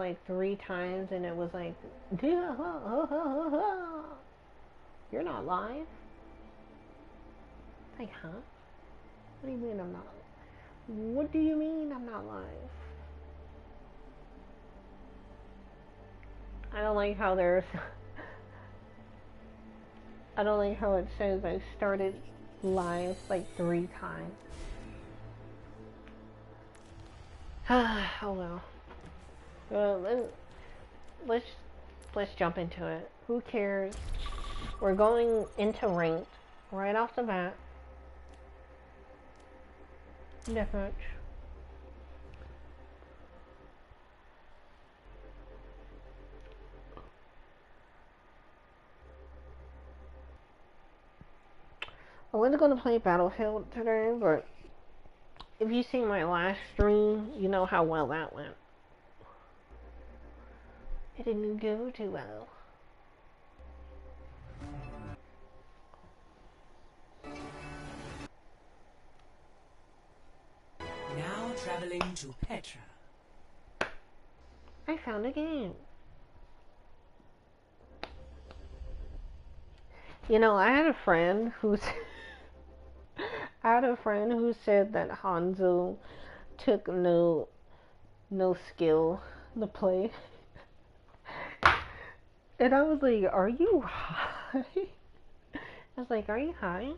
like 3 times, and it was like, you're not live? Like, huh? What do you mean I'm not? What do you mean I'm not live? I don't like how there's. I don't like how it says I started live like 3 times. Oh well. Let's jump into it. Who cares? We're going into ranked right off the bat. Deathmatch. I was going to play Battlefield today, but if you see my last stream, you know how well that went. It didn't go too well. Now traveling to Petra. I found a game. You know, I had a friend who said that Hanzo took no skill to play. And I was like, are you high? I was like, are you high?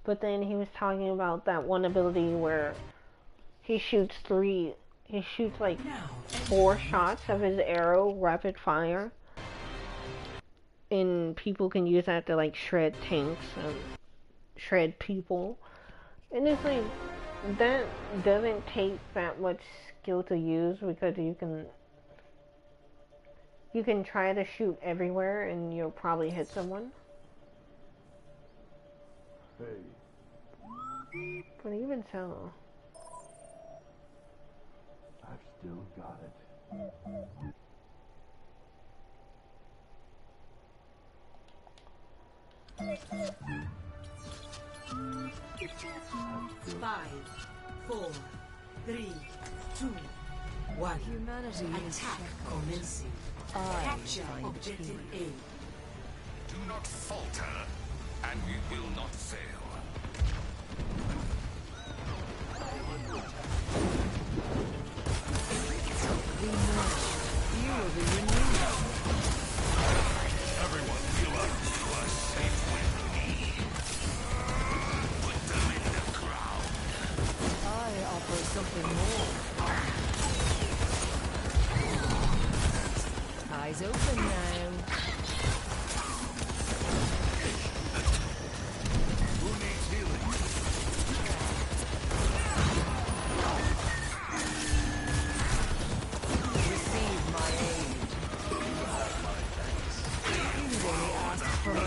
But then he was talking about that one ability where he shoots like 4 shots of his arrow rapid fire. And people can use that to like shred tanks and shred people. And it's like, that doesn't take that much skill to use, because you can try to shoot everywhere and you'll probably hit someone. Hey. But even so, I've still got it. 5, 4, 3, 2, 1. Humanity attack commencing. Capture objective A. Do not falter, and we will not fail. You will be renewed. Everyone heal up to a safe with me. Put them in the ground. I offer something more. Eyes open now. Who needs healing? Receive my aid. You only asked for my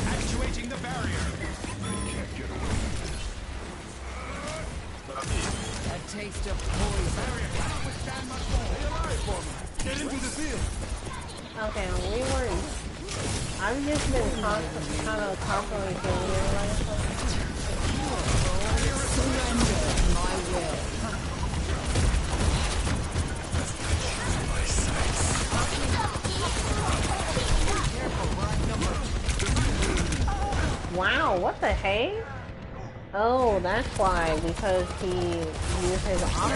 Actuating the barrier. Can't get away. a taste of poison. Barrier cannot withstand much more. Stay alive for me. Get into the field. okay, we were. I've just been kind of constantly getting your life. Surrender my will. Wow, what the heck? Oh, that's why, because he used his auto.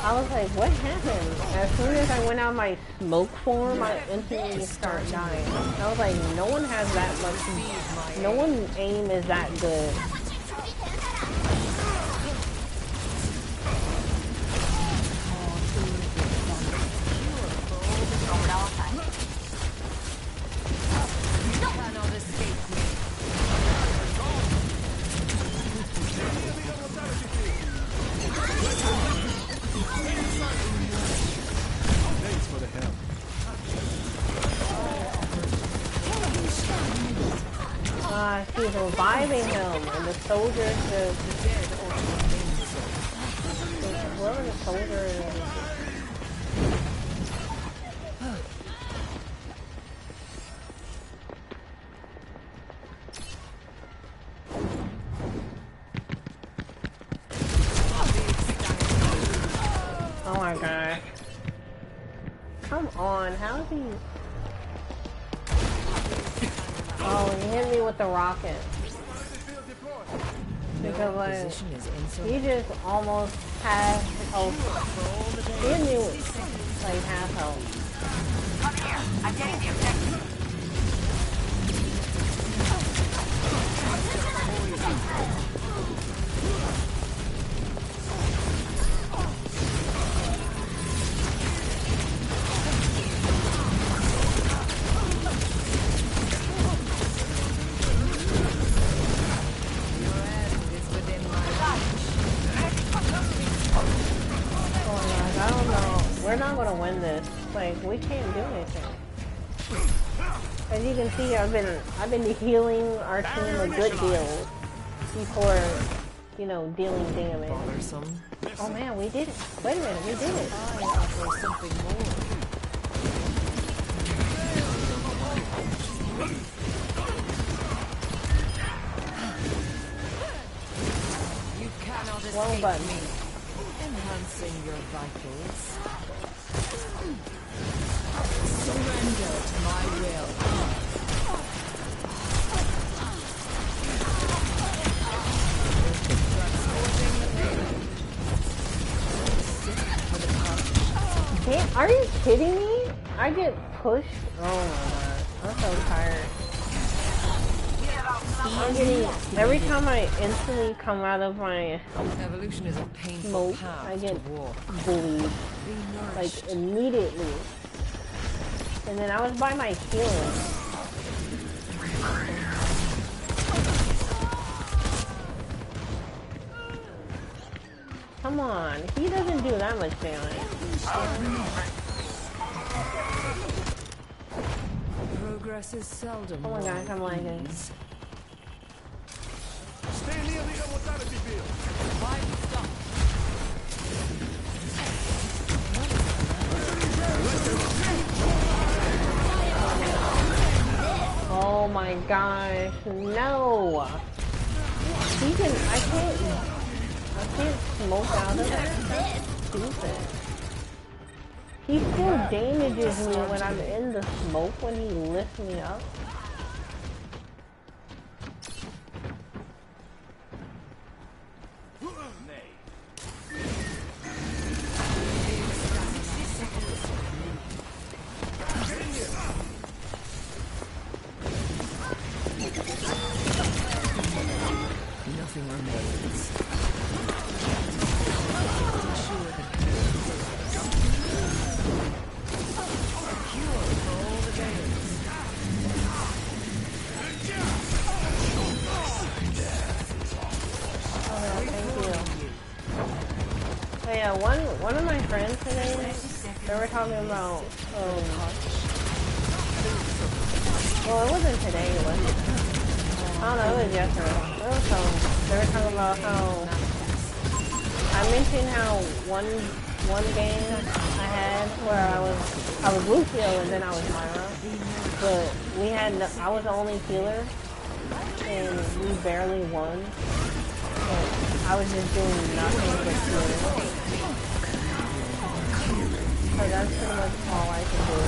I was like, what happened? As soon as I went out my smoke form, I instantly start dying. I was like, no one has that much, no one's aim is that good. Cannot escape me. Thanks for the help. She's reviving him, and the soldiers, whoever the soldier is, Oh my god. Come on, how is he? Oh, he hit me with the rocket. Because like, Position is inside. he just almost had health. He hit me with like half health. Come here. I'm getting the objective. I don't know. We're not gonna win this. Like, we can't do anything. As you can see, I've been healing our team a good deal before, you know, dealing damage. Bothersome. Oh man, we did it. Wait a minute, we did it. I offer something more. You cannot Wrong escape button. me. Enhancing your vitals. Surrender to my will. Can't, are you kidding me? I get pushed. Oh my god, I'm so tired. I'm getting, every time I instantly come out of my Evolution is a painful smoke, path I get to walk. bullied, Be like, nourished. immediately. And then I was by my healing. Come on, he doesn't do that much damage. Progress is seldom. Oh my gosh, I'm lagging. ease. Stay near the immortality field. Oh my gosh, no! He can, I can't smoke out of that. That's stupid. He still damages me when I'm in the smoke when he lifts me up. Nothing remains. Ensure that cure for all the days. Oh, thank you. Oh yeah, one of my friends today, they were talking about, well, it wasn't today, it wasn't. I don't know, it was yesterday. They were talking about how, I mentioned how one game I had where I was Lucio and then I was Myra, but I was the only healer, and we barely won. And I was just doing nothing but healing. So that's pretty much all I can do.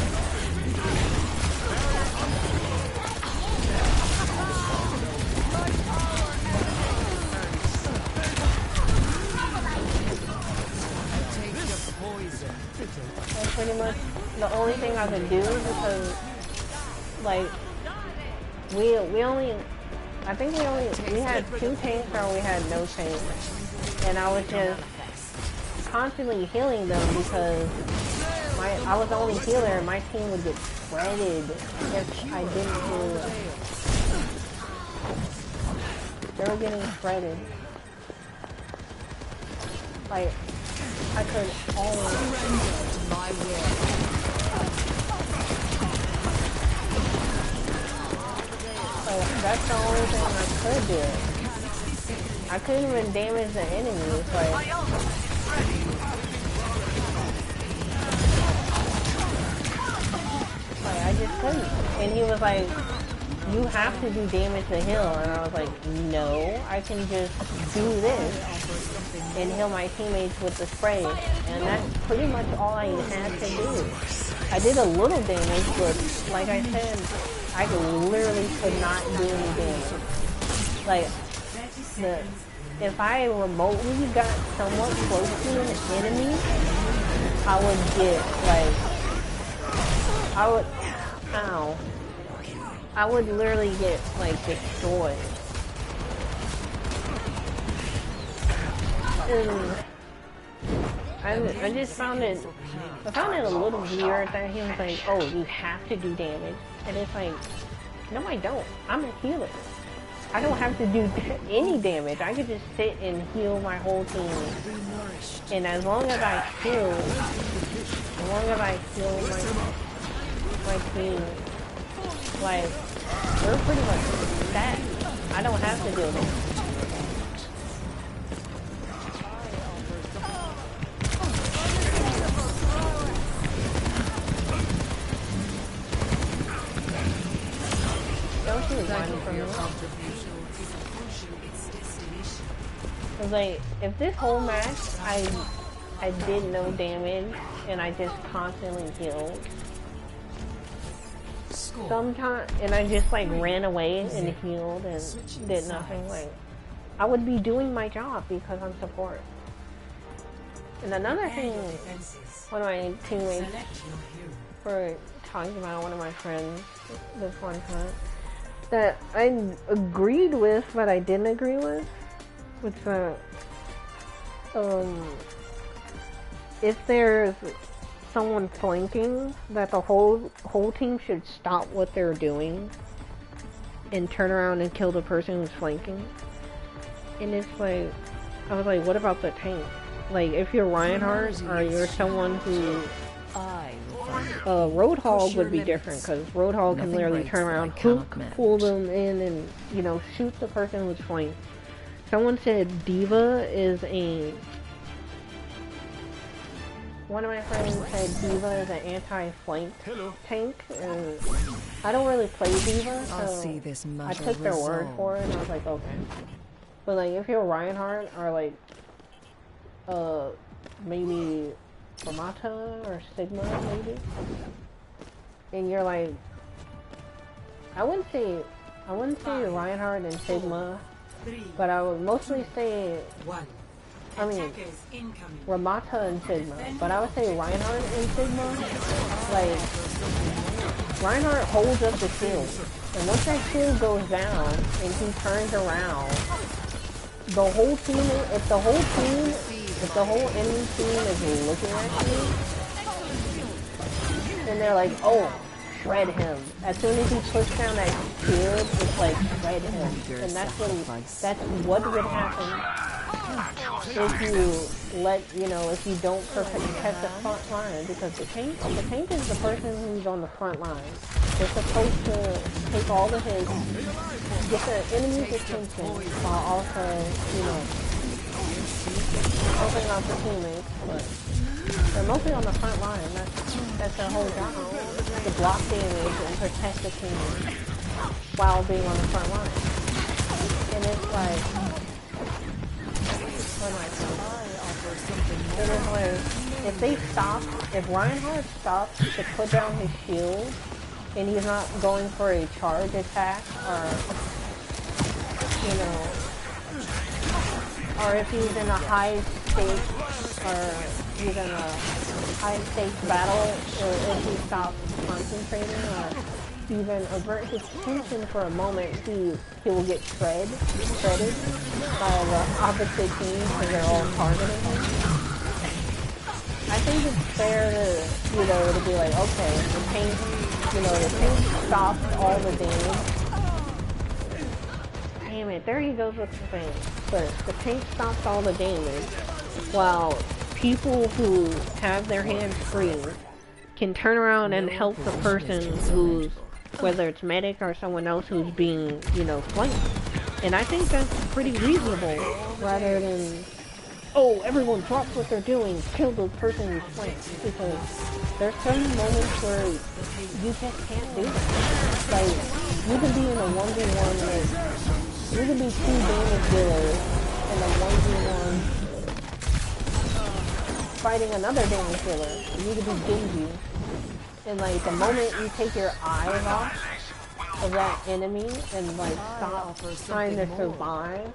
That's pretty much the only thing I could do because, like, we only, I think we had 2 tanks or we had no tanks. And I was just constantly healing them because I was the only healer and my team would get shredded if I didn't heal them. They were getting shredded. Like, I could always Surrender to my will. like, that's the only thing I could do. I couldn't even damage the enemies, like I just couldn't. And he was like, you have to do damage to heal, and I was like, no, I can just do this. and heal my teammates with the spray. And that's pretty much all I had to do. I did a little damage, but like I said, I literally could not do any damage. Like, if I remotely got somewhat close to an enemy, I would get, like, I would literally get, like, destroyed. And I just found it a little weird that he was like, oh, you have to do damage. And it's like, no, I don't. I'm a healer. I don't have to do any damage. I could just sit and heal my whole team. And as long as I heal my team, like, we're pretty much set. I don't have to do it. Don't you run from me? Cause like, if this whole match I did no damage and I just constantly healed. Sometimes, and I just like ran away and healed and did nothing. Like, I would be doing my job because I'm support. And another thing, one of my teammates were talking about, one of my friends this one time, that I agreed with, but I didn't agree with, which if there's someone flanking, that the whole team should stop what they're doing and turn around and kill the person who's flanking. And it's like, I was like, what about the tank? Like, if you're Reinhardt or you're someone who Roadhog would be different, because Roadhog can literally turn around, hook, pull them in, and, you know, shoot the person who's flanked. Someone said Diva is a... One of my friends said Diva is an anti-flank tank, and I don't really play Diva, so I took their word for it, and I was like, okay. But, like, if you're Reinhardt, or, like, maybe Ramata or Sigma, maybe, and you're like, I wouldn't say Reinhardt and Sigma, but I would mostly say, I mean, Ramata and Sigma, but I would say Reinhardt and Sigma. Like, Reinhardt holds up the shield, and once that shield goes down and he turns around, the whole team, if the whole enemy team is looking at you, and they're like, oh, shred him. As soon as he puts down that shield, it's like, shred him. And that's what would happen if you let, you know, if you don't protect the front line, because the tank is the person who's on the front line. They're supposed to take all the hits, get the enemy's attention, while also, you know, helping out the teammates, but they're mostly on the front line. That's their whole job, to block damage and protect the team while being on the front line. And it's like, what am I saying? It is like, if Reinhardt stops to put down his shield, and he's not going for a charge attack, or, you know, or if he's in a high stakes, or he's in a high stakes battle, or if he stops concentrating, or even avert his attention for a moment, he will get shredded by the opposite team because they're all targeting him. I think it's fair to, you know, to be like, okay, the tank stops all the damage. Damn it, there he goes with the thing. But the tank stops all the damage, while people who have their hands free can turn around and help the person who's, whether it's medic or someone else who's being, you know, flanked. And I think that's pretty reasonable, rather than, oh, everyone drops what they're doing, kill the person who's flanked. Because there's some moments where you just can't do that. Like, you can be in a 1v1 with, you can be 2 damage dealers in a 1v1 fighting another damage dealer. You could be Genji. And like the moment you take your eyes off of that enemy and like stop trying to survive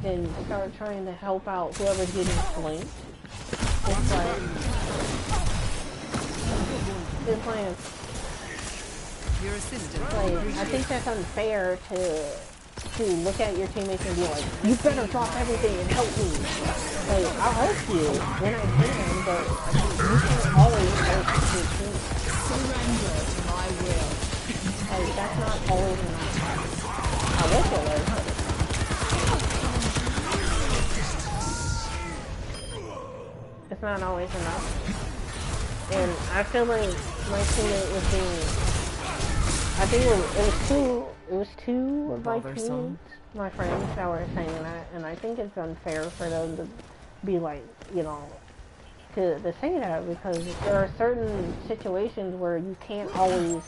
and start trying to help out whoever's getting flanked, it's like Your assistant. like I think that's unfair to look at your teammates and be like, you better drop everything and help me. Like, I'll help you when I can, but you can't always help your team. Surrender to my will. Like, that's not always enough. I wish it was. It's not always enough. And I feel like my teammate was being... I think it was two of my teammates, my friends, that were saying that, and I think it's unfair for them to be like, you know, to say that, because there are certain situations where you can't always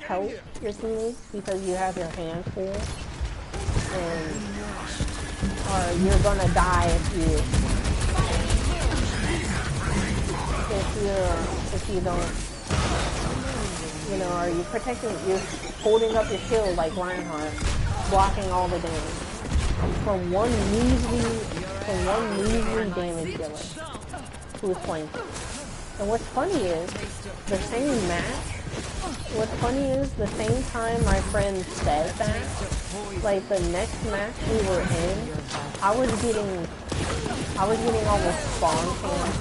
help your teammates because you have your hands full, and or you're gonna die if you don't. You know, are you protecting, you're holding up your shield like Reinhardt, blocking all the damage. From one measly damage dealer who's flanking. And what's funny is, the same time my friend said that, like the next match we were in, I was getting almost spawn camped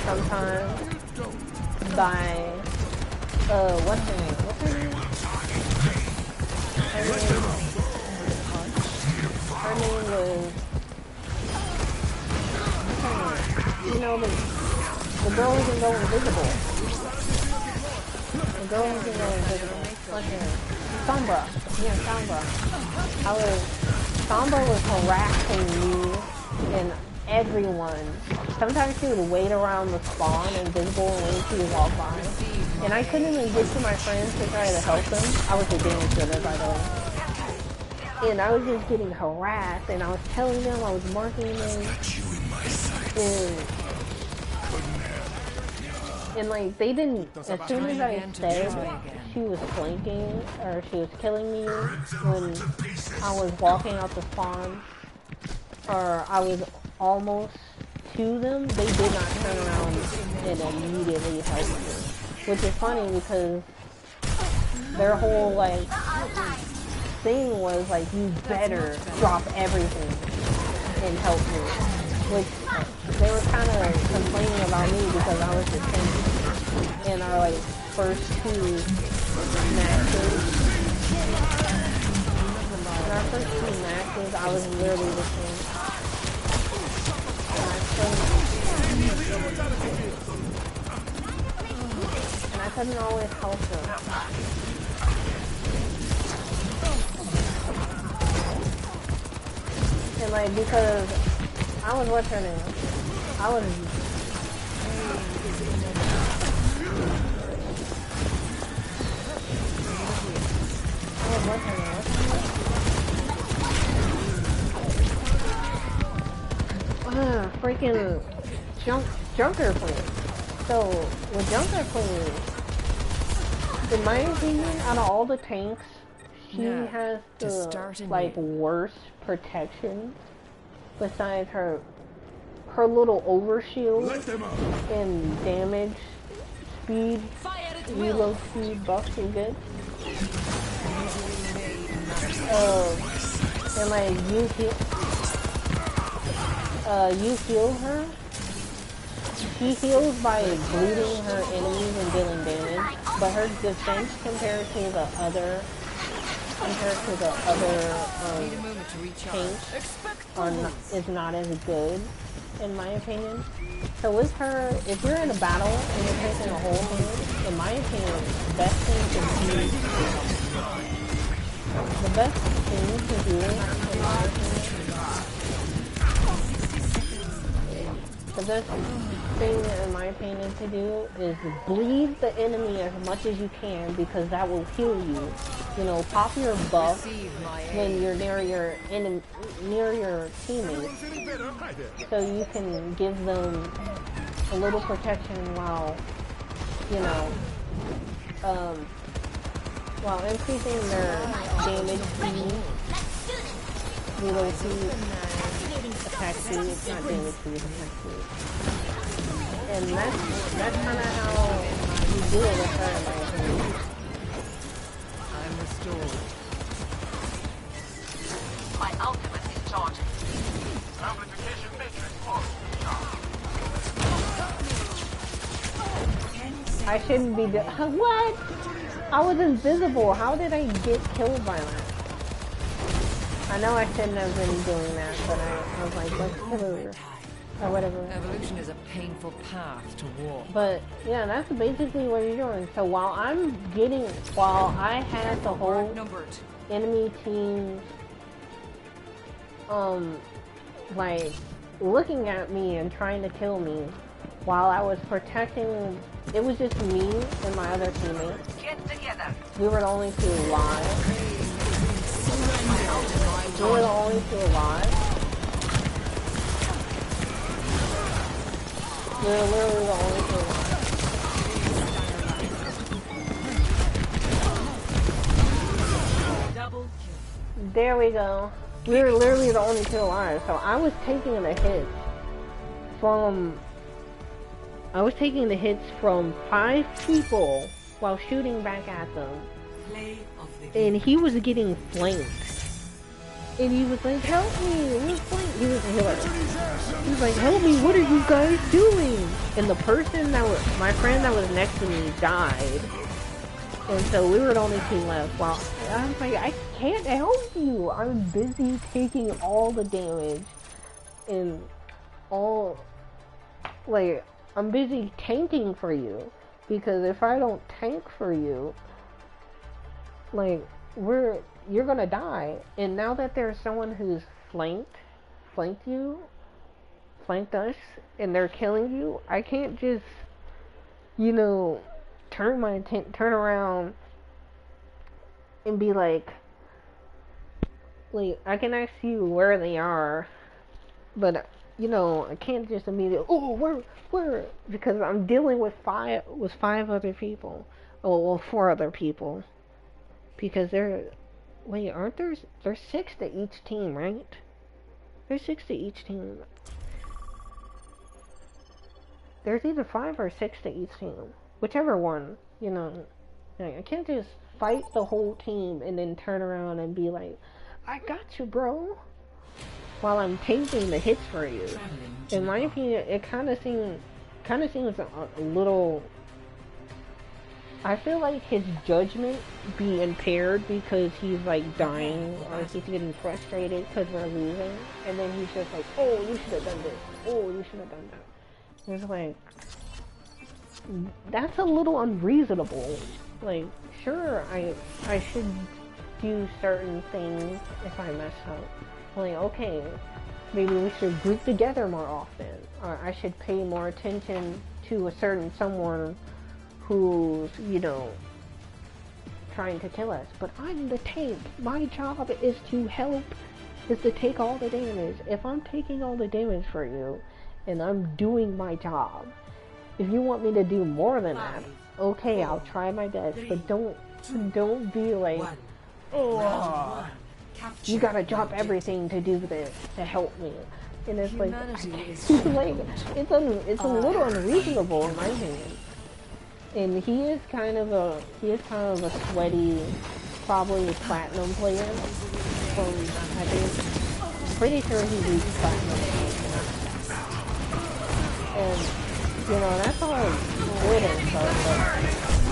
sometimes by what's her name? Her name was, you know, the girl who can go invisible. The girl who can go invisible. What's her name? Sombra. Yeah, Sombra. Sombra was harassing me and everyone. Sometimes she would wait around the spawn invisible when she would walk by. And I couldn't even get to my friends to try to help them. I was a damage dealer, by the way. And I was just getting harassed, and I was telling them, I was marking them. And like, they didn't, as soon as I said she was flanking, or she was killing me when I was walking out the spawn, or I was almost to them, they did not turn around and immediately help me. Which is funny because their whole like thing was like, you better drop everything and help me. Which they were kind of complaining about me because I was the same in our like first two matches. In our first two matches, I was literally the same. And I couldn't always help them. And like, because I was, what's her name? I was what's her name? Freaking Junker Queen. So, with Junker Queen, in my opinion, out of all the tanks, she has the, like, worst protection besides her little overshield and damage, speed, reload speed, buffs are good. And like, you heal her. She heals by bleeding her enemies and dealing damage, but her defense compared to the other tanks is not as good, in my opinion. So with her, if you're in a battle and you're taking a whole hand, in my opinion, the best thing to do, in my opinion, the best thing, in my opinion, to do is bleed the enemy as much as you can because that will heal you. You know, pop your buff when you're near your teammates, Feeling better? Hi there. so you can give them a little protection while, you know, while increasing their damage speed, reload speed, attack speed, not damage speed, attack speed. And that's kind of how you do it with her, in my opinion. I'm restored. My ultimate is charging. Amplification matrix on. I shouldn't be what? I was invisible. How did I get killed by that? I know I shouldn't have been doing that, but I was like, let's kill her. Or whatever. Evolution is a painful path to walk. But yeah, that's basically what you're doing. So while I had the whole enemy teams like looking at me and trying to kill me, while I was protecting, it was just me and my other teammates. Get together. We were the only two alive. We were the only two alive. We were literally the only two alive. Double kill. There we go. We were literally the only two alive. So I was taking the hits from 5 people while shooting back at them. Play of the game. And he was getting flanked. And he was like, help me, we're flanked. He was a healer. He was like, help me, what are you guys doing? And the person my friend that was next to me died. And so we were the only two left. Well, I was like, I can't help you. I'm busy taking all the damage. And I'm busy tanking for you. Because if I don't tank for you, you're gonna die. And now that there's someone who's flanked us, and they're killing you, I can't just, turn around and be like, I can ask you where they are, but I can't just immediately, where, because I'm dealing with five other people, well, 4 other people, because there's 6 to each team, right? There's 6 to each team. There's either 5 or 6 to each team. Whichever one, I can't just fight the whole team and then turn around and be like, I got you, bro, while I'm taking the hits for you. In my opinion, it kind of seems a little. I feel like his judgment be impaired because he's dying or he's getting frustrated because we're losing, and then he's just like, oh, you should have done this. Oh, you should have done that. It's like, that's a little unreasonable. Sure, I should do certain things if I mess up. Okay, maybe we should group together more often, or I should pay more attention to a certain someone who's, trying to kill us. But I'm the tank. My job is to help, is to take all the damage. If I'm taking all the damage for you, and I'm doing my job, if you want me to do more than that, okay, I'll try my best. But don't be like, oh, you gotta drop everything to do this, to help me. And it's like, it's a little unreasonable in my opinion. And he is kind of a sweaty, probably platinum player. I think, pretty sure he reached platinum. And that's all good and stuff. But I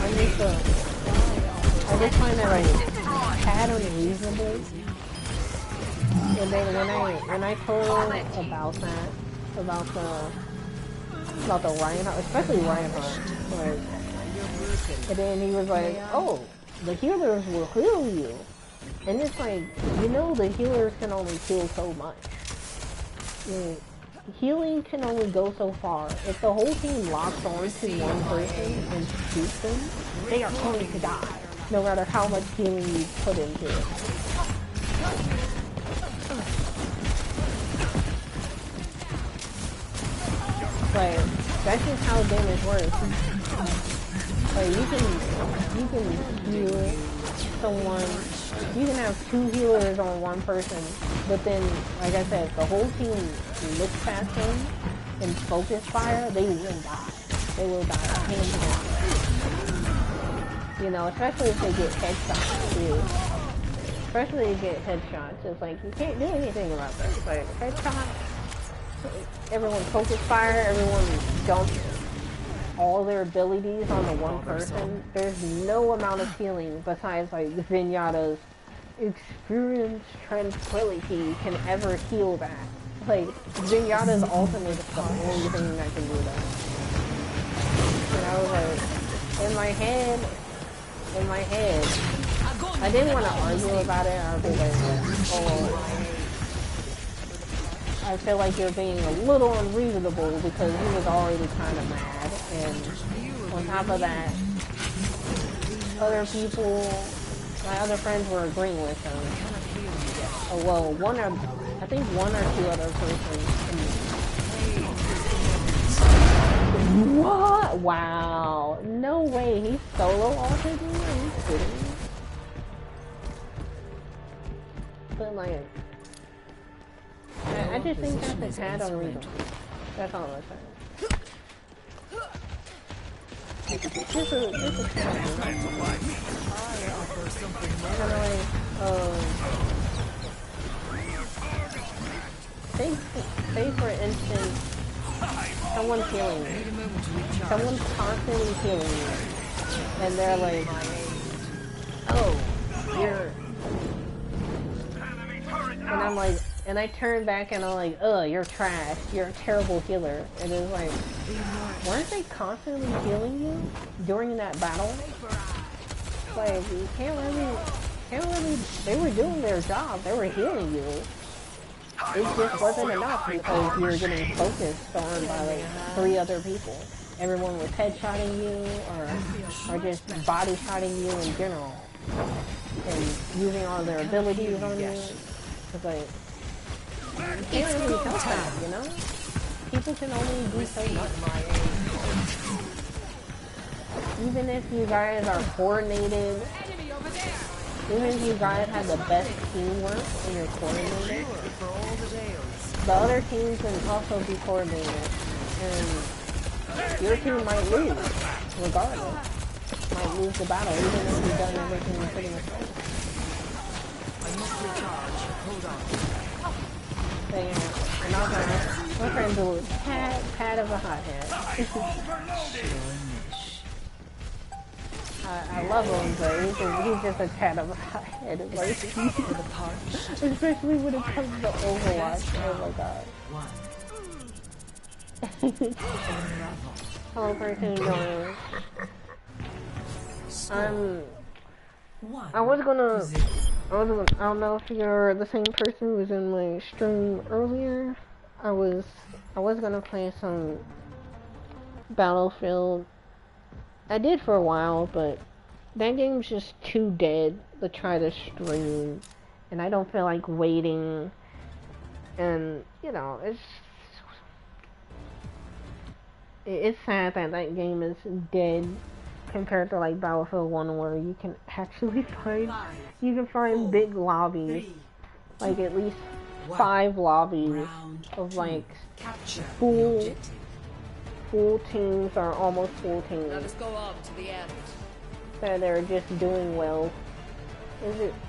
just find that tad unreasonable. And then when I told about that, about the Reinhardt, especially Reinhardt, and then he was like, oh, the healers will heal you. And it's like, the healers can only heal so much. healing can only go so far. If the whole team locks on to one person and shoots them, they are going to die, no matter how much healing you put into it. Like, that's just how damage works. Like, you can heal someone, you can have 2 healers on one person, but then, like I said, if the whole team looks past them and focus fire, they will die. They will die, hands down. You know, especially if they get headshots, too. Especially if they get headshots, it's like, you can't do anything about this. Like, headshots, everyone focus fire, everyone dumps all their abilities on the one person. There's no amount of healing besides like Zenyatta's experience tranquility can ever heal that. Like Zenyatta's ultimate is the only thing that can do that. And I was like, in my head, I didn't want to argue about it. I was like, oh, I feel like you're being a little unreasonable because he was already kind of mad, and on top of that, other people, my other friends were agreeing with him. Oh, well, I think one or two other persons. What? Wow. No way. He's solo ulted me? Are you kidding me? But like, I just think that's a tad unreasonable. That's all I'm saying. Just a tad unreasonable. Kind of like, say for instance, someone's healing you. Someone's constantly healing you. And they're like, oh, you're... And I'm like, and I turn back and I'm like, ugh, you're trash. You're a terrible healer. And it's like, weren't they constantly healing you during that battle? Like, you can't really, they were doing their job. They were healing you. It just wasn't enough because you were getting focused on by like 3 other people. Everyone was headshotting you or just body shotting you in general. And using all their abilities on you. Cause like, you can't really help that, you know? People can only do so much. Even if you guys are coordinated, even if you guys have the best teamwork and you're coordinated, the other teams can also be coordinated. And your team might lose, regardless. Might lose the battle, even if you've done everything you're pretty much right. I must recharge. Hold on. And also, my friend's a tad of a hothead. I love him, but he's just a tad of a hothead. Like, especially when it comes to Overwatch. Oh my god. Hello, person doing. I don't know if you're the same person who was in my stream earlier. I was gonna play some Battlefield. I did for a while, but that game's just too dead to try to stream, and I don't feel like waiting. And you know, it's sad that that game is dead compared to like Battlefield 1, where you can actually find big lobbies, like at least 5 lobbies of like full teams or almost full teams. Let us go on to the end. So they're just doing well.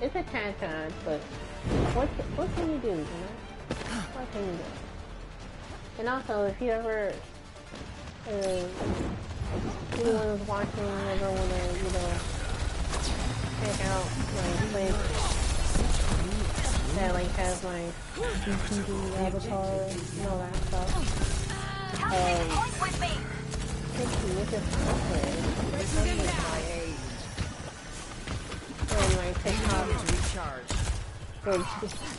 It's a tad sad, but what can you do, you know? What can you do? And also, if you ever anyone's watching, ever wanna, you know, check out my place that like has my CCD avatar and all that stuff. It's just and my TikTok recharge.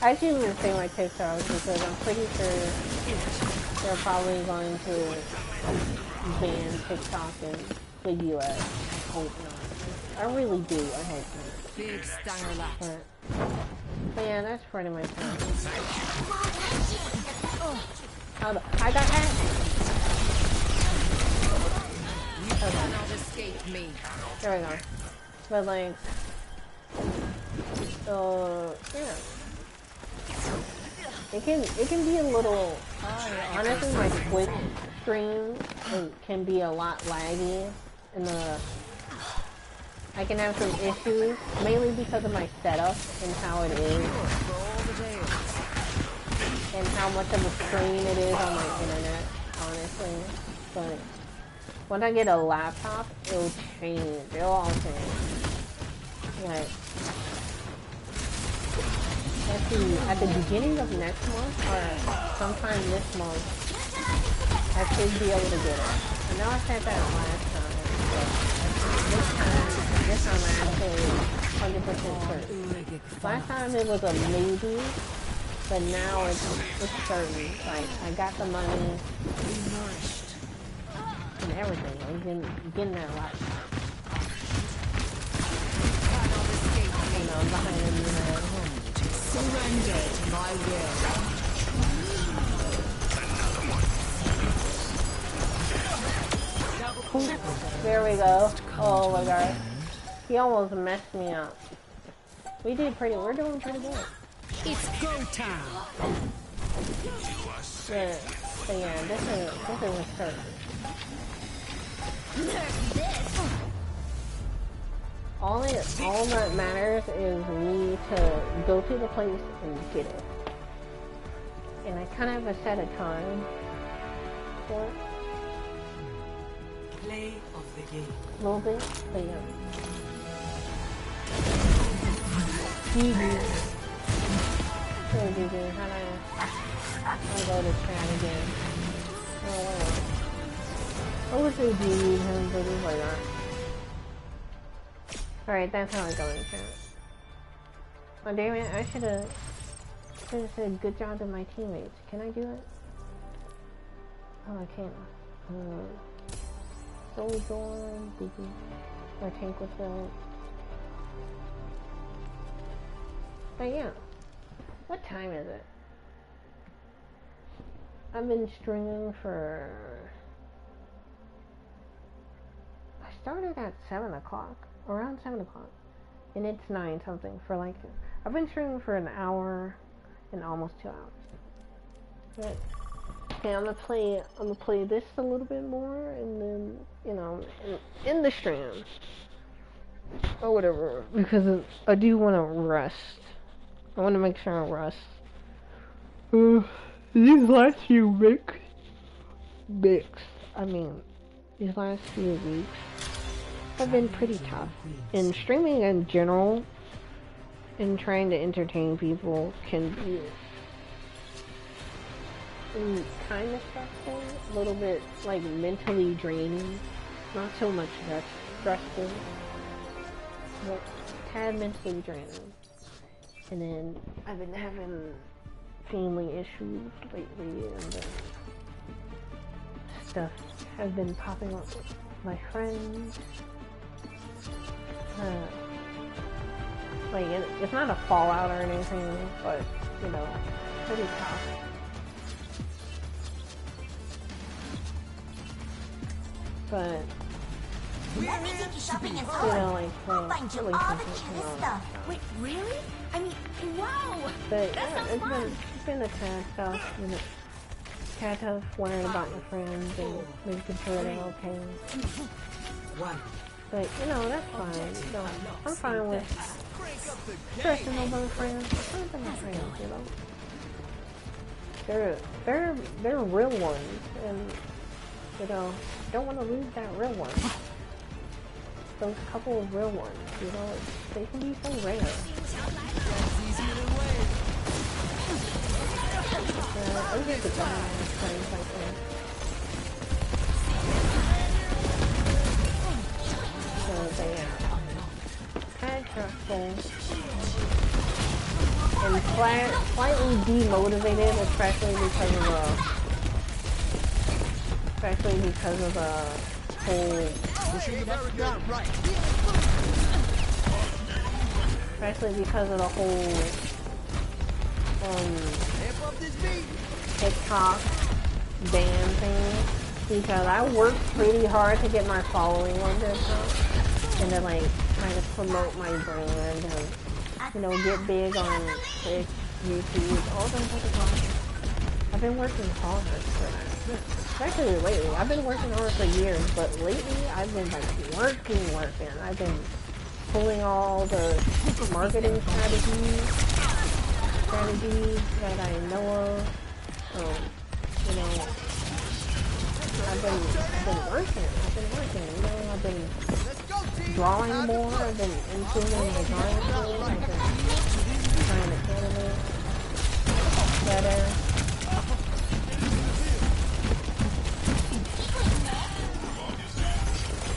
I shouldn't even say my TikTok because I'm pretty sure they're probably going to ban TikTok in the US. Hope not. I really do. I hope not. Big stanger lap. But yeah, that's pretty much it. I got hacked. You cannot escape me. There we go. But like, yeah. It can be a little, honestly my Twitch stream can be a lot laggy in I can have some issues, mainly because of my setup and how it is, and how much of a strain it is on my internet, honestly. But when I get a laptop, it'll change. It'll all change. Like, at the beginning of next month, or sometime this month, I should be able to get it. I know I said that last time, but this time I actually 100% certain. Last time it was a maybe, but now it's certain. Like, I got the money and everything. I'm getting that right. You know, I'm behind the new man. Surrender to my will. There we go. Oh my god. He almost messed me up. We're doing pretty good. It's go time. Yeah, but yeah, this is a certain. All that matters is me to go to the place and get it. And I kind of have a set of time for it. Play of the game. A little bit, but yeah. So GG, how do I go to chat again? Oh, I would say GG, but it's like that. Alright, that's how I go in chat. Oh damn it, I should have said good job to my teammates. Can I do it? Oh, I can't. Soul's on, my tank was filled. But yeah, what time is it? I've been streaming for... I started at 7 o'clock, around 7 o'clock, and it's 9 something for like... I've been streaming for an hour and almost 2 hours. But okay, I'm gonna play this a little bit more, and then, you know, in the stream or whatever, because I do want to rest. I want to make sure I rest. These last few weeks, these last few weeks have been pretty tough. And streaming in general and trying to entertain people can be kind of stressful, a little bit like mentally draining, not so much stressful, but tad mentally draining. And then I've been having family issues lately, and stuff has been popping up with my friends. Like, it's not a fallout or anything, but, you know, pretty tough. But, Let me take you shopping in you store. know, like, I'll find you all the relationships and cutest all that stuff. stuff. Wait, really? I mean, wow! But, That yeah, sounds it's fun. been a tad tough, you know. Tad tough wondering about your friends and making sure they're okay. But, you know, that's fine. You know, I'm fine with stressing over my friends. I'm fine with my friends, you know. They're real ones, and, you know, don't want to lose that real one. Those couple of real ones, you know, they can be so rare. I'm just a guy friends like that. So they are kind of stressful and slightly demotivated, especially because of Especially because of the whole... Especially because of the whole... TikTok ban thing. Because I worked pretty hard to get my following on TikTok. And to like, try to promote my brand and, you know, get big on Twitch, YouTube, all that type of stuff. I've been working hard for that. Especially lately. I've been working hard for years, but lately I've been like working. I've been pulling all the marketing strategies that I know of. So, you know, I've been working, you know, I've been drawing more, I've been improving my drawing skills, I've been trying to animate better.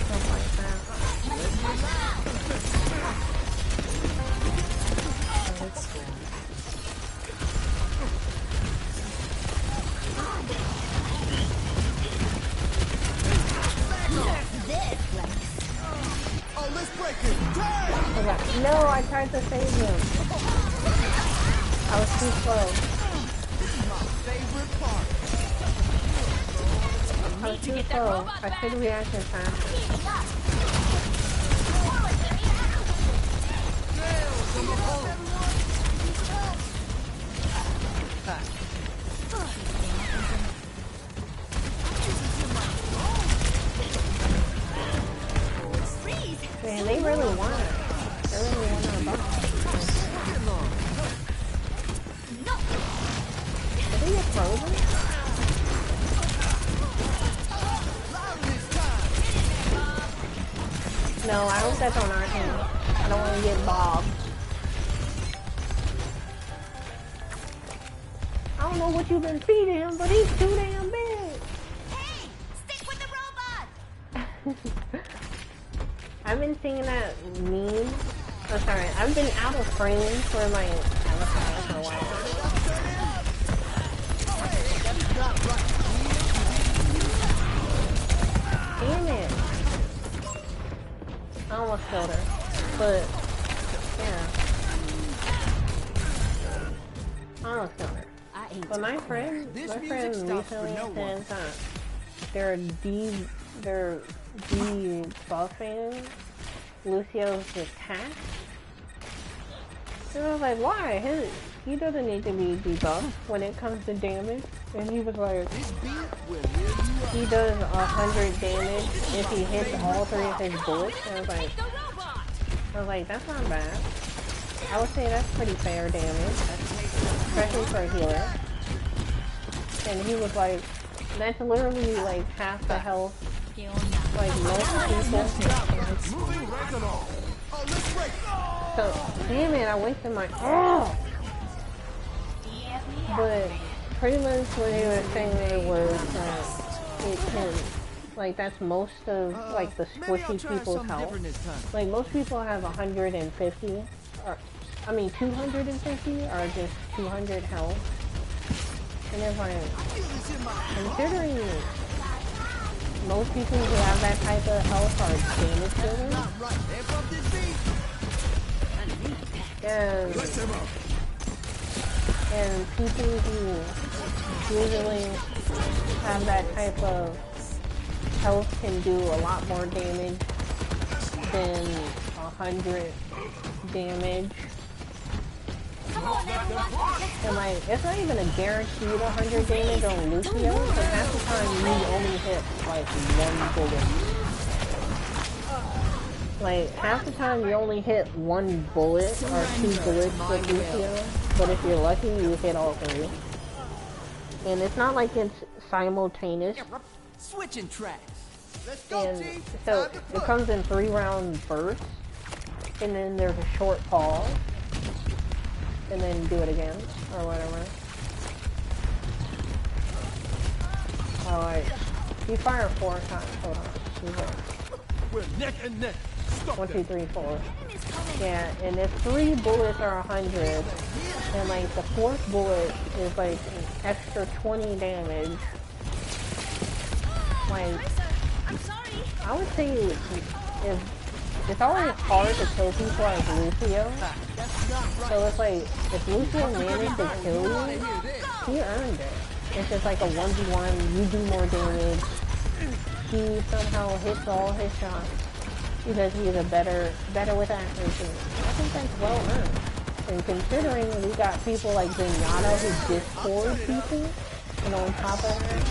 Stuff like that. Okay. No, I tried to save him. I was too slow. I was too slow. I should have reacted faster. Man, they really want it. They really want our butt. Did they get frozen? No, I hope that's on our team. I don't want to get bobbed. I don't know what you've been feeding him, but he's too damn big. Hey, stick with the robot. I've been seeing that meme. Oh, sorry. I've been out of frame for my avatar for a while. Damn it. I almost killed her. But, yeah. I almost killed her. But my friend recently said that they're debuffing Lucio's attack. And I was like, why? He doesn't need to be debuffed when it comes to damage. And he was like, he does 100 damage if he hits all 3 of his bullets. And I was like, that's not bad. I would say that's pretty fair damage, especially for a healer. And he was like, that's literally like half the health. Like most people. So, damn it, I wasted my. Oh! But pretty much what he was saying there was it can, like, that's most of like the squishy people's health. Like most people have 150, or I mean 250, or just 200 health. And if considering most people who have that type of health are damage dealers, and people who usually have that type of health can do a lot more damage than 100 damage. And like, it's not even a guaranteed 100 damage on Lucio, but half the time you only hit like 1 bullet. Like, half the time you only hit 1 bullet or 2 bullets with Lucio, but if you're lucky you hit all 3. And it's not like it's simultaneous. Switching tracks. And so it comes in 3-round bursts, and then there's a short pause. And then do it again, or whatever. Alright. You fire 4 times. Hold on. We're neck and neck. Stop 1, 2, 3, 4. Yeah, and if 3 bullets are 100, then like the 4th bullet is like an extra 20 damage. Like, I'm sorry. I would say if it's always hard to kill people like Lucio. So it's like, if Lucio managed to kill you, he earned it. It's just like a 1v1, you do more damage. He somehow hits all his shots because he's a better with accuracy. I think that's well earned. And considering we got people like Zenyatta who discord people, and on top of that,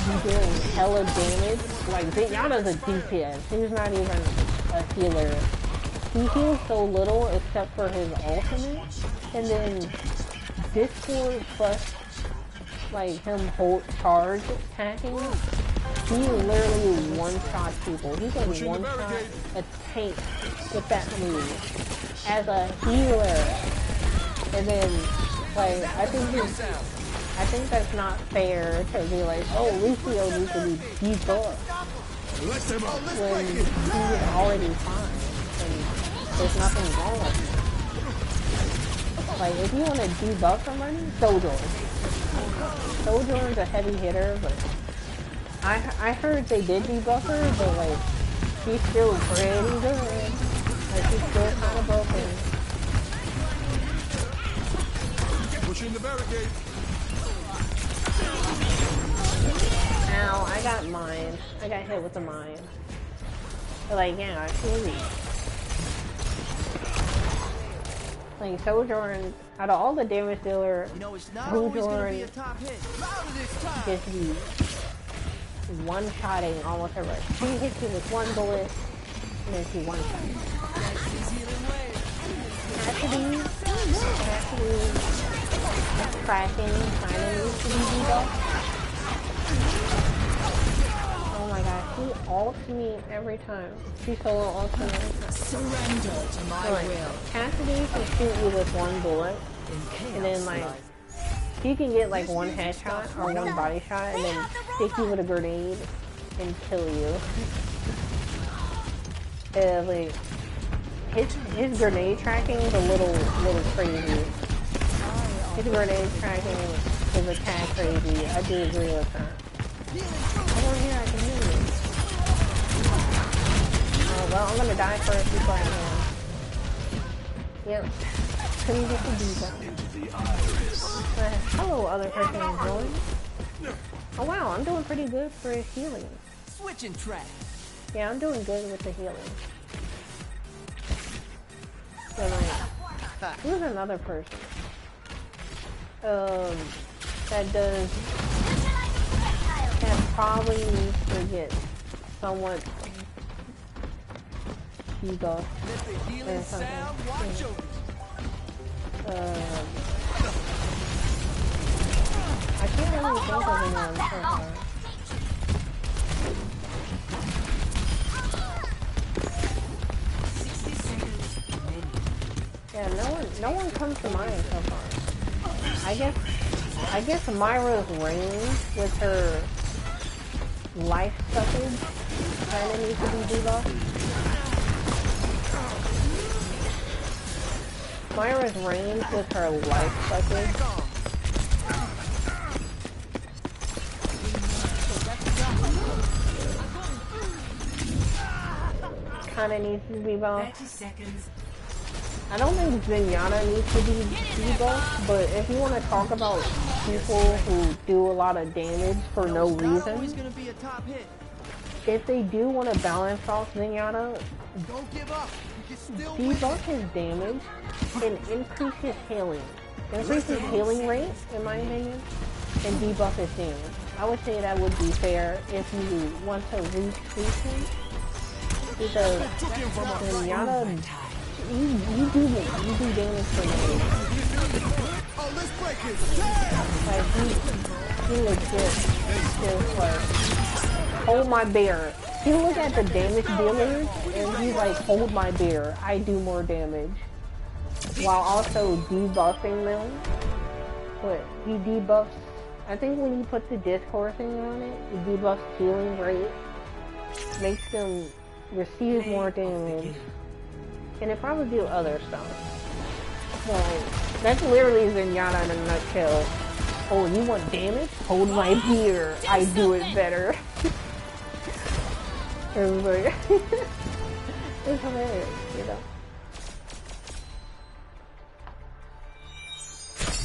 he's doing hella damage. Like, Zenyatta's a DPS. He's not even a healer. He heals so little except for his ultimate, and then discord plus like him hold charge attacking. He literally one-shots people. He can one-shot a tank with that move as a healer. And then, like, I think that's not fair to be like, oh, Lucio needs to be debuffed when he is already fine and there's nothing wrong with him. Like, if you want to debuff somebody, Sojourn's a heavy hitter, but I heard they did debuff her, but like, she's still pretty good. Like, she's still kind of broken. Pushing the barricade. Ow, I got mine. I got hit with the mine. But like, yeah, I feel weak. Like, Sojourn, out of all the damage dealer, Sojourn gets the one-shotting almost everywhere. She hits you with one bullet, and then she one-shots. Cassidy, Kraken kind of needs to be debuffed. Oh my god, she ults me every time. She solo ults me every time. Surrender to my will. Cassidy can shoot you with one bullet, and then like, she can get like one headshot or one body shot, and then stick you with a grenade and kill you. And like, his grenade tracking is a little crazy. His grenade tracking is a tad crazy. I do agree with that. Come on here, I can hear you. Oh, well, I'm gonna die first before I can. Yep. Couldn't get the debuff. Hello, other person enjoying. Oh wow, I'm doing pretty good for healing. Switching track. Yeah, I'm doing good with the healing. So like, who's another person? That probably needs to get somewhat debuff or something. I can't really think of anyone so far. Yeah, no one comes to mind so far. I guess Myra's range with her life stuffage kind of needs to be debuffed. Myra's range with her life stuffage kind of needs to be buffed. 30 seconds. I don't think Zenyatta needs to be debuffed, but if you want to talk about people who do a lot of damage for no reason, if they do want to balance off Zenyatta, Don't give up. You can still debuff his damage and increase his healing. Increase his healing rate, in my opinion, and debuff his damage. I would say that would be fair if you want to retreat him, because Zenyatta, you do damage for damage. Oh, let's break it. Like, he legit just like, hold my bear. He look at the damage dealers and he's like, hold my bear. I do more damage. While also debuffing them. But he debuffs, I think when you put the discord thing on it, it debuffs healing rate. Makes them receive more damage. And it probably do other stuff. Like, that's literally Zenyatta in a nutshell. Oh, you want damage? Hold my beer. I do it better. It was like, it's hilarious, you know.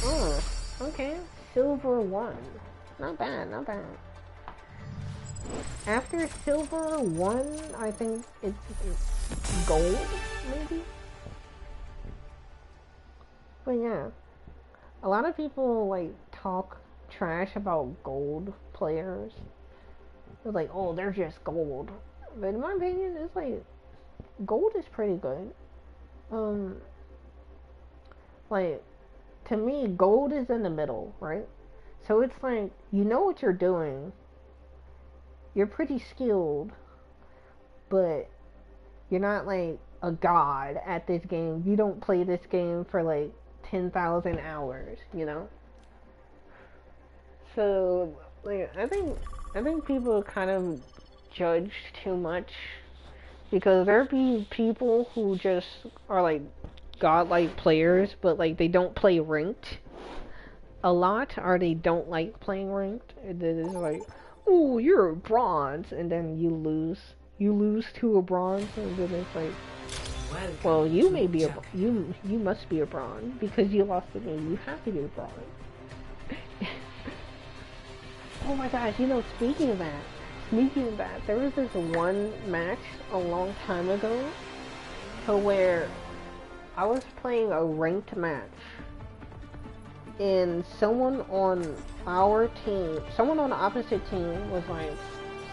Oh, okay. Silver 1. Not bad, not bad. After silver 1, I think it's gold, maybe? But yeah. A lot of people, like, talk trash about gold players. They're like, oh, they're just gold. But in my opinion, it's like, gold is pretty good. Like, to me, gold is in the middle, right? So it's like, you know what you're doing. You're pretty skilled, but you're not like a god at this game. You don't play this game for like 10,000 hours, you know? So, like, I think people kind of judge too much because there be people who just are like godlike players, but like they don't play ranked a lot, or they don't like playing ranked. And then it's like, oh, you're a bronze, and then you lose to a bronze, and then it's like, well, you may be you must be a bronze because you lost the game. You have to be a bronze. Oh my gosh, you know, speaking of that, there was this one match a long time ago to where I was playing a ranked match and someone on our team, someone on the opposite team was like,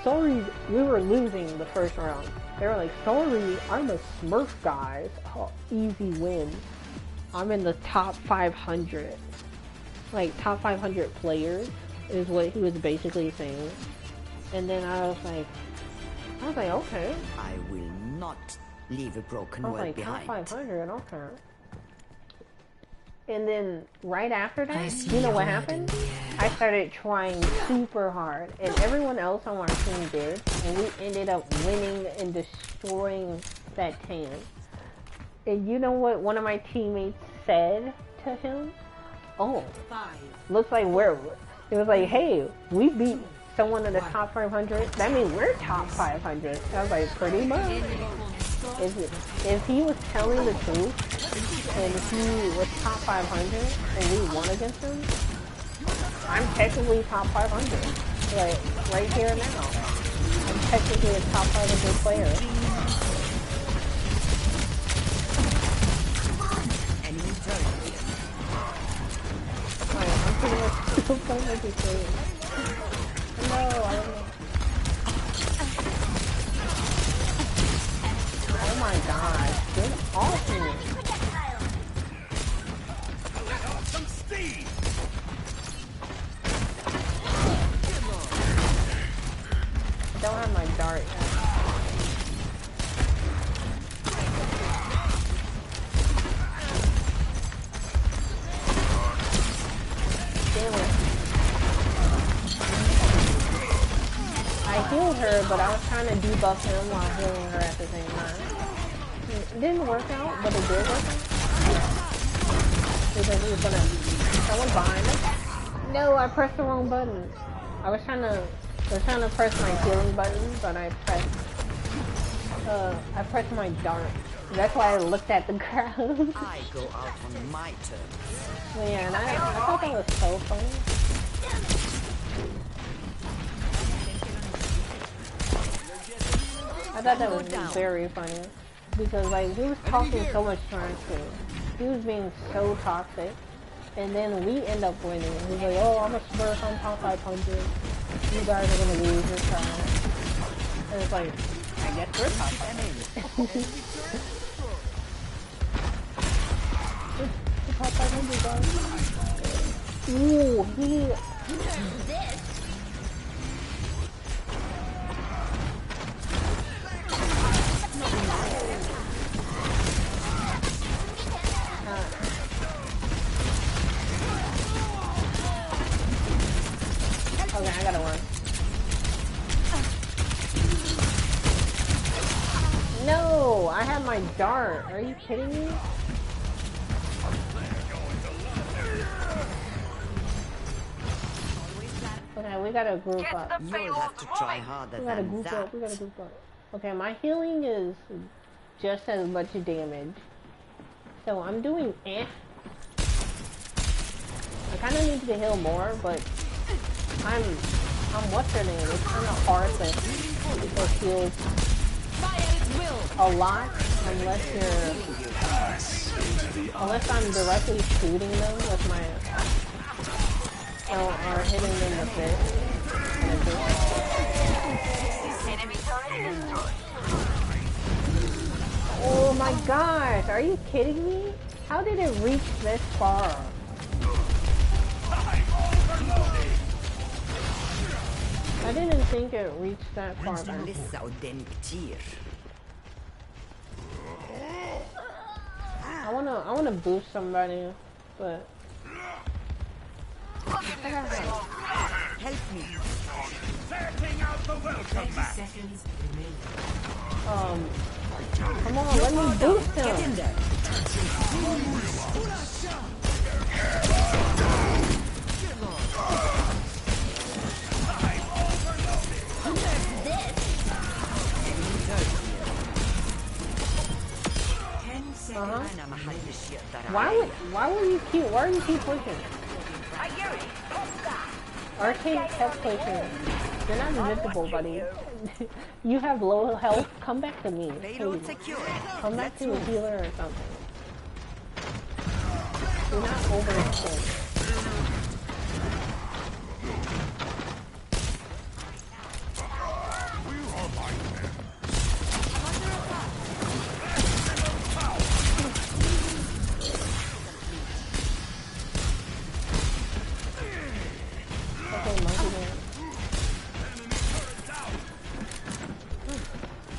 sorry, we were losing the first round. They were like, sorry, I'm a Smurf, guys. Oh, easy win. I'm in the top 500. Like, top 500 players is what he was basically saying. And then I was like, okay. I will not leave a broken I was world like, behind. top 500, okay. And then right after that, you know what happened? I started trying super hard, and everyone else on our team did, and we ended up winning and destroying that team. And you know what one of my teammates said to him? Oh, looks like it was like, hey, we beat someone in the top 500. That means we're top 500. I was like, pretty much. If he was telling the truth, and he was top 500, and we won against him, I'm technically top 500. Like, right here now. I'm technically a top 500 player. Like, I'm pretty much still playing with this game. No, I don't know. Oh my gosh, get off me. Some speed. I don't have my dart yet. Damn it. I healed her, but I was trying to debuff him while healing her at the same time. It didn't work out, but it did work out. Because he was gonna... Someone behind us? No, I pressed the wrong button. I was trying to press my healing button, but I pressed my dart. That's why I looked at the crowd. I go out on my terms. Yeah, and I thought that was so funny. I thought that was very funny. Because, like, he was talking so much trash to him. He was being so toxic. And then we end up winning. He's like, oh, I'm a Smurf, I'm top 500. You guys are gonna lose your time. And it's like, I guess we're top 500. It's top 500, guys. Ooh, he... Okay, I gotta run. No, I have my dart. Are you kidding me? Okay, we gotta group up. You'll have to try harder We gotta than group that. up. We gotta group up. Okay, my healing is just as much damage. So I'm doing eh. I kind of need to heal more, but I'm what's her name? It's kind of hard to heal a lot unless I'm directly shooting them with my or hitting them with this. Enemy turret destroyed. Oh my gosh, are you kidding me? How did it reach this far? I didn't think it reached that far back. I wanna boost somebody, but Help me. Setting out the welcome mat. Seconds remaining. come on, let me boost him. Get in there. Why are you keep pushing? Arcade kept pushing. You're not invincible, buddy. You have low health. Come back to me. Please. Come back to a healer or something. You're not overextended.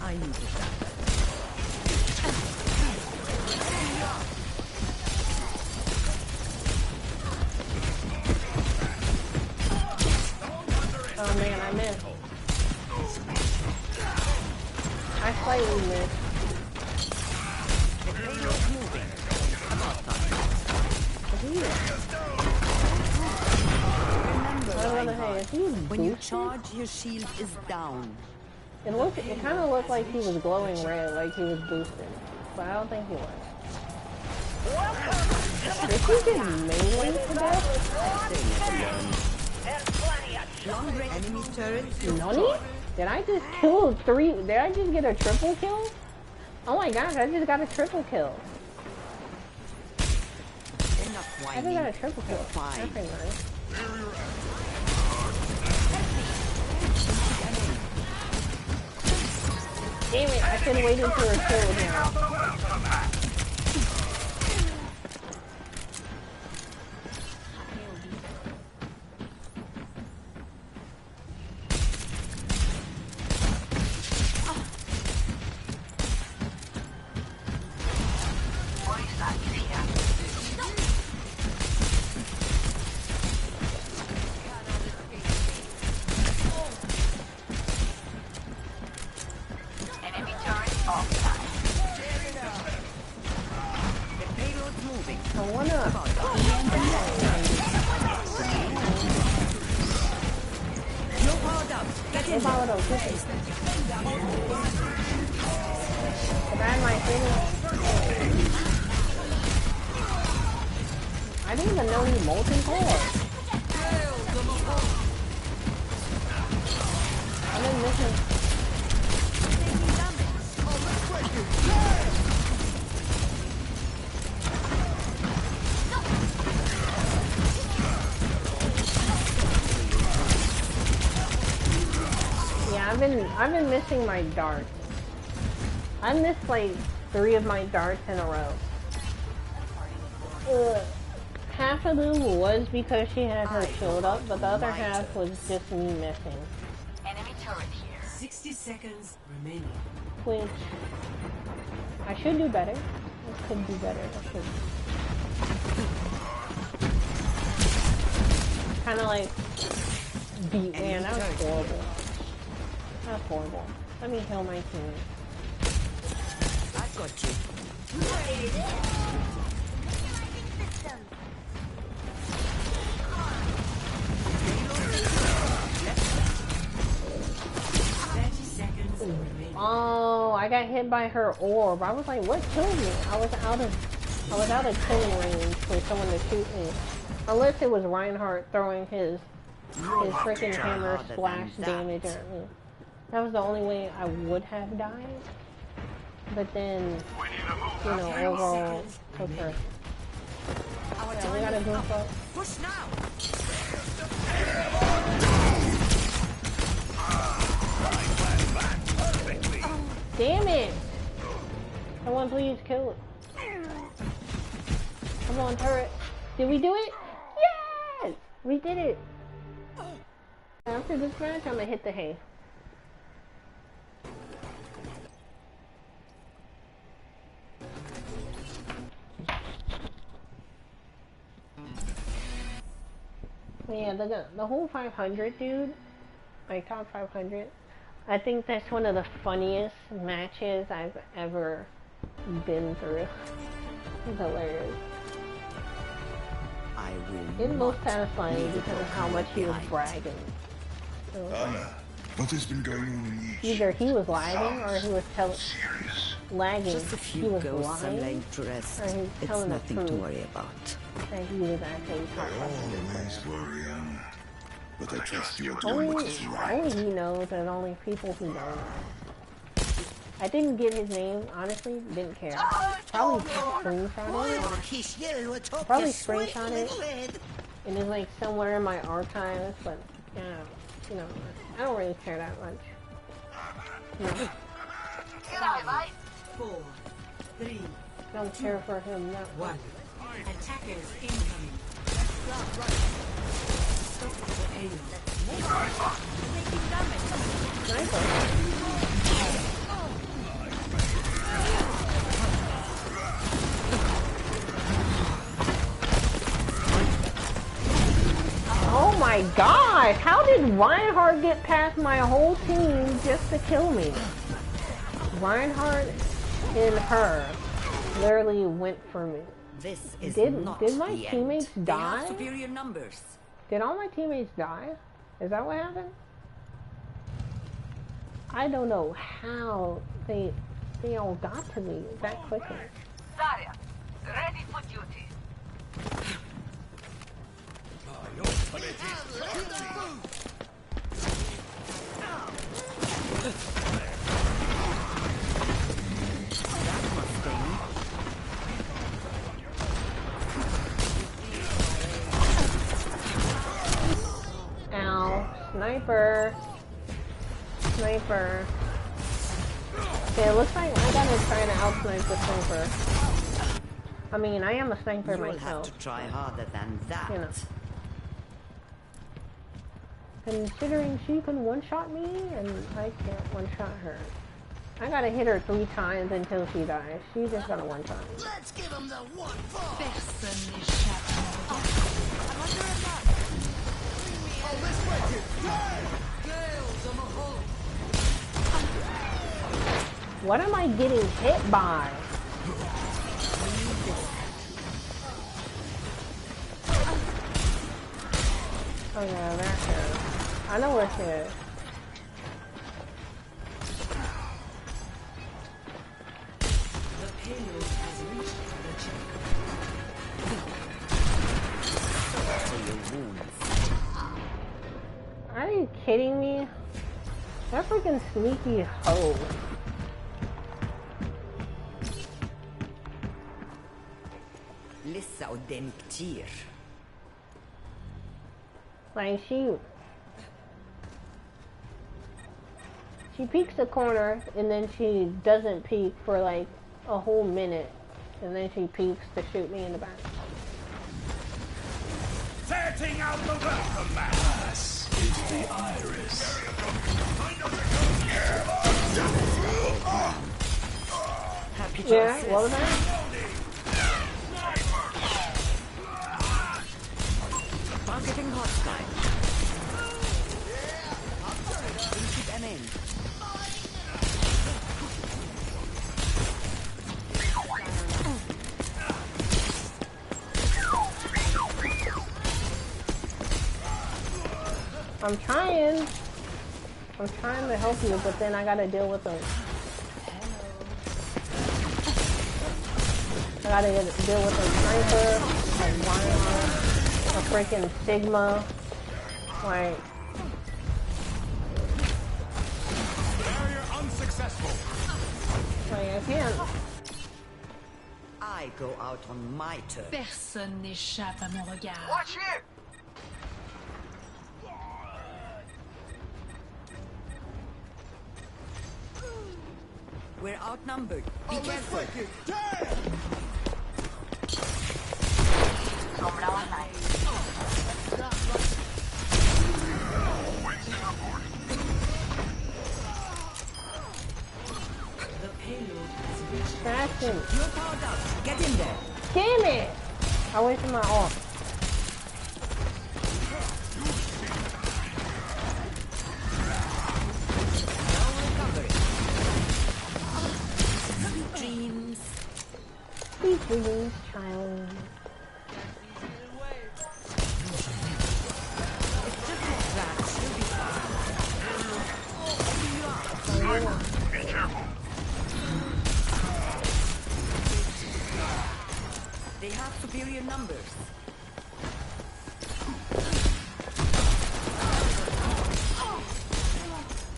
I need to stop. Oh man, I missed. I slightly missed. The payload's moving. When you charge, your shield is down. It kind of looked like he was glowing red, like he was boosted, but I don't think he was. Did he get melee to death? Long range enemy turrets. Nani? Did I just kill 3? Did I just get a triple kill? Oh my gosh, I just got a triple kill. Enough I just got a triple kill. That's pretty nice. Damn it, I should have waited for a kill with him. Enemy turret offside. The payload's moving. I wanna. No powered up. Get in. Power up, get it. Bad my thing. I didn't even know he molten core. I've been missing. Yeah, I've been missing my darts. I missed like 3 of my darts in a row. Half of them was because she had her shield up, but the other half was just me missing. Enemy turret here. 60 seconds remaining. Which I should do better. I could do better. I should. Kind of like beat. Man, that was horrible. That's horrible. Let me heal my team. I got you. 30 seconds remaining. Oh, I got hit by her orb. I was like, what killed me? I was out of killing range for someone to shoot me. Unless it was Reinhardt throwing his freaking hammer splash damage at me. That was the only way I would have died. But then, you know, overall, took her. Yeah, we gotta goof up. Push now. Damn it! Someone please kill it. Come on, turret. Did we do it? Yes! We did it! After this match, I'm gonna hit the hay. Yeah, the whole 500, dude, like top 500, I think that's one of the funniest matches I've ever been through. It's hilarious. I will. It's most satisfying because of how much he was bragging. So, What has been going on in each? either he was lagging or he was Serious. lagging. Just a He few was ghosts I'm lying. laying to rest. Or he's It's telling the nothing to truth. worry about. That he was actually top 500. Always worry, but I trust you are doing Only, what is right. only he knows, and only people who don't. I didn't get his name, honestly, didn't care. Probably screenshot it. Probably screenshot it. And it's like somewhere in my archives, but yeah, you know, I don't really care that much. No, Get out, mate. 4, 3, don't care for him that 1. much. Attackers incoming. Aim. Sniper. Oh my god! How did Reinhardt get past my whole team just to kill me? Reinhardt and her literally went for me. This is Did not my the teammates end. They have die? superior numbers. Did all my teammates die? Is that what happened? I don't know how they all got to me that quickly. Zarya, ready for duty. Ow. Sniper. Sniper. Okay, it looks like I gotta try to outsnipe the sniper. I mean, I am a sniper You'll have myself. to try harder than that. You know. Considering she can one-shot me, and I can't one-shot her. I gotta hit her 3 times until she dies. She's just gonna one-shot me. Let's give him the one fall. Oh, let's break it. What am I getting hit by? Oh yeah, that's it. I know where she is. The payload has reached the checkpoint. Are you kidding me? That freaking sneaky hoe. Lissa قدامي كتير. Like she peeks the corner and then she doesn't peek for like a whole minute and then she peeks to shoot me in the back. Setting out the welcome mass. It's the iris. Happy to Yeah, assist. what was that? Targeting hostile. Keep them in. I'm trying to help you, but then I gotta deal with them. I gotta deal with a sniper, a Lion, a freaking Sigma. Like, Barrier unsuccessful. I can't. I go out on my turn. Personne n'échappe à mon regard. Watch here! We're outnumbered. Be careful. Sombra online. The payload has reached. Crashing. You're powered up. Get in there. Damn it! I wasted my ult. Dreams. Sweet dreams, child. That should be Be careful. They have superior numbers.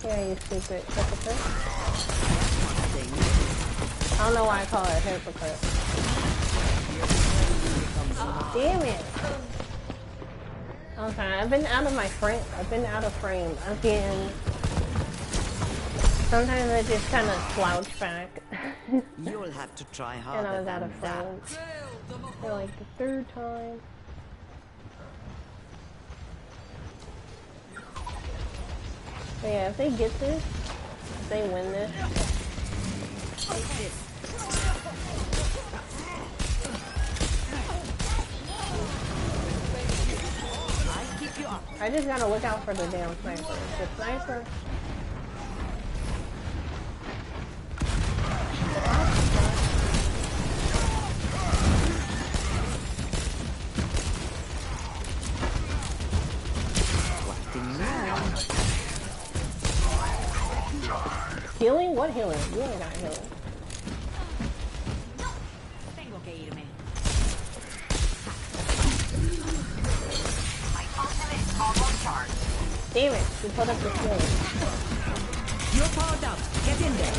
Yeah, you stupid hypocrite. I don't know why I call her a hypocrite. Damn it! I'm sorry, I've been out of my frame. I've been out of frame again. Sometimes I just kind of slouch back. You'll have to try And harder I was out than of that. frame. For like the third time. But yeah, if they get this, if they win this, Take this. I keep you up. I just gotta look out for the damn sniper. The sniper. Healing? What healing? You ain't got healing. Tengo que irme. My ultimate is almost charged. Damn it, you put up the healing. You're powered up. Get in there.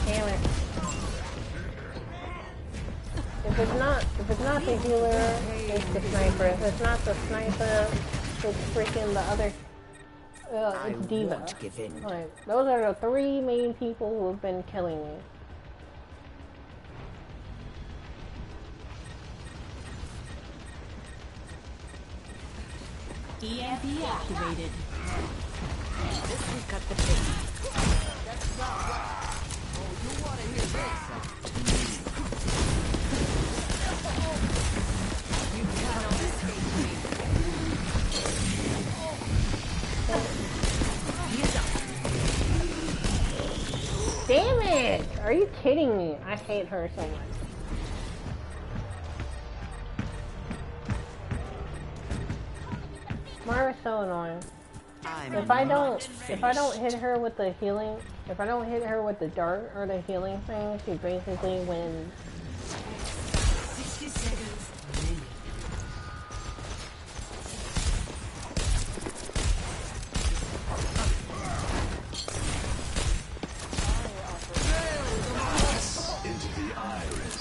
Damn it. If it's not the healer, it's the sniper. If it's not the sniper, it's freaking the other. It's Diva. Won't give in. Like, those are the three main people who have been killing me. EMP activated. This will cut the pace. Damn it! Are you kidding me? I hate her so much. Mara's so annoying. If I don't hit her with the healing, if I don't hit her with the dart or the healing thing, she basically wins. 60 seconds remaining. Into the iris.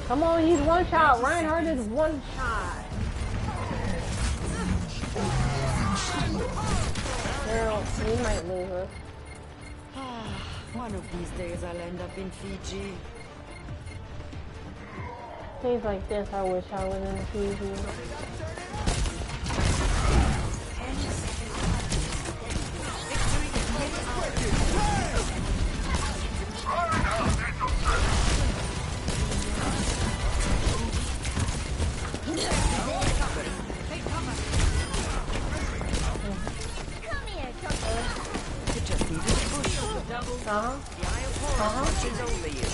Come on, he's one shot. Reinhardt is one shot. Girl, we might lose her. One of these days I'll end up in Fiji. Things like this, I wish I was in Fiji. You just need to push. Uh-huh. The Eye of Horus watches over you.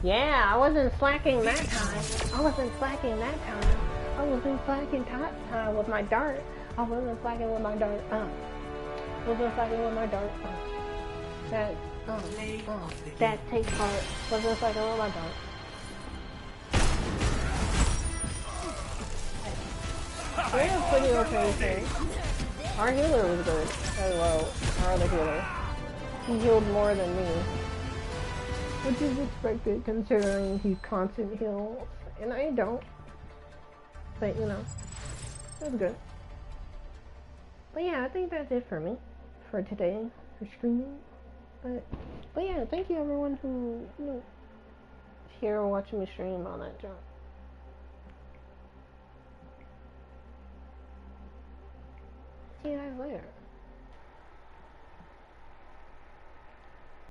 Yeah, I wasn't slacking that time. I wasn't slacking that time. I wasn't slacking that time with my dart. I wasn't slacking with my dart. I wasn't slacking with my dart. That, that takes part. Wasn't slacking with my dart. Yeah, pretty okay thing. Our healer was good as well. Our other healer. He healed more than me. Which is expected considering he constant heals. And I don't. But you know, it was good. But yeah, I think that's it for me. For today. For streaming. But yeah, thank you everyone who, you know, here watching me stream all that junk. See you guys later.